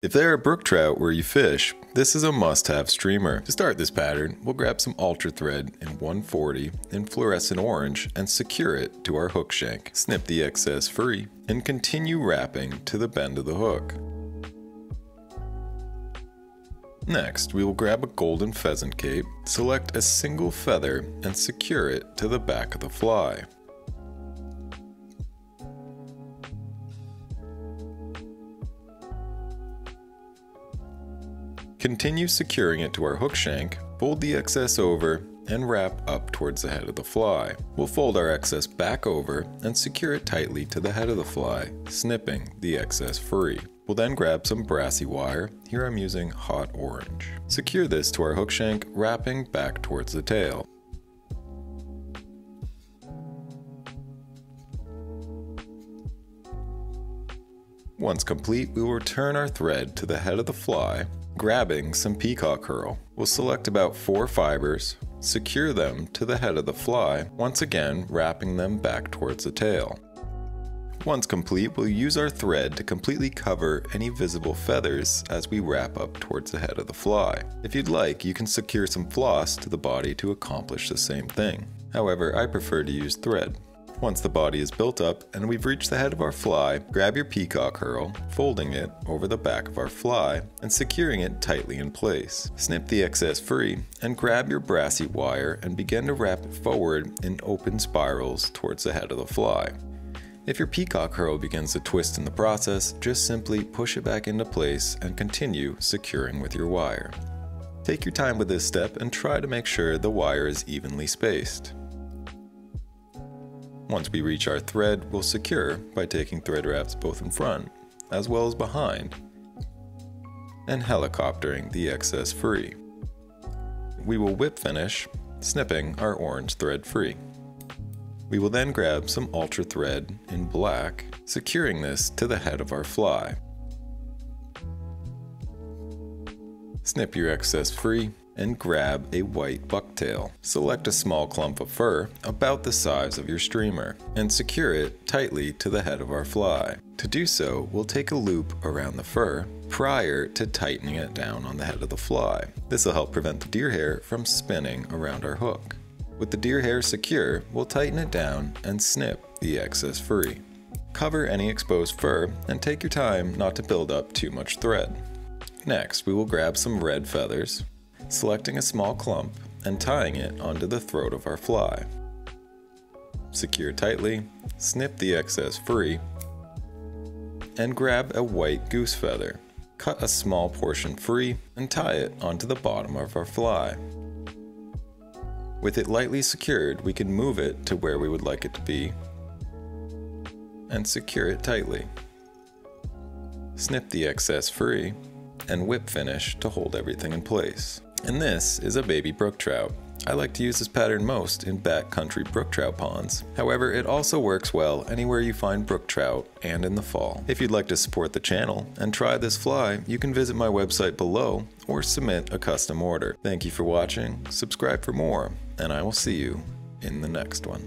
If there are brook trout where you fish, this is a must-have streamer. To start this pattern, we'll grab some ultra thread in 140 in fluorescent orange and secure it to our hook shank. Snip the excess free and continue wrapping to the bend of the hook. Next, we will grab a golden pheasant cape, select a single feather and secure it to the back of the fly. Continue securing it to our hook shank, fold the excess over, and wrap up towards the head of the fly. We'll fold our excess back over and secure it tightly to the head of the fly, snipping the excess free. We'll then grab some brassy wire, here I'm using hot orange. Secure this to our hook shank, wrapping back towards the tail. Once complete, we will return our thread to the head of the fly, grabbing some peacock herl. We'll select about 4 fibers, secure them to the head of the fly, once again wrapping them back towards the tail. Once complete, we'll use our thread to completely cover any visible feathers as we wrap up towards the head of the fly. If you'd like, you can secure some floss to the body to accomplish the same thing. However, I prefer to use thread. Once the body is built up and we've reached the head of our fly, grab your peacock herl, folding it over the back of our fly and securing it tightly in place. Snip the excess free and grab your brassy wire and begin to wrap it forward in open spirals towards the head of the fly. If your peacock herl begins to twist in the process, just simply push it back into place and continue securing with your wire. Take your time with this step and try to make sure the wire is evenly spaced. Once we reach our thread, we'll secure by taking thread wraps both in front as well as behind and helicoptering the excess free. We will whip finish, snipping our orange thread free. We will then grab some ultra thread in black, securing this to the head of our fly. Snip your excess free and grab a white bucktail. Select a small clump of fur about the size of your streamer and secure it tightly to the head of our fly. To do so, we'll take a loop around the fur prior to tightening it down on the head of the fly. This will help prevent the deer hair from spinning around our hook. With the deer hair secure, we'll tighten it down and snip the excess free. Cover any exposed fur and take your time not to build up too much thread. Next, we will grab some red feathers, selecting a small clump and tying it onto the throat of our fly. Secure tightly, snip the excess free, and grab a white goose feather. Cut a small portion free and tie it onto the bottom of our fly. With it lightly secured, we can move it to where we would like it to be and secure it tightly. Snip the excess free and whip finish to hold everything in place. And this is a baby brook trout. I like to use this pattern most in backcountry brook trout ponds. However, it also works well anywhere you find brook trout and in the fall. If you'd like to support the channel and try this fly, you can visit my website below or submit a custom order. Thank you for watching, subscribe for more, and I will see you in the next one.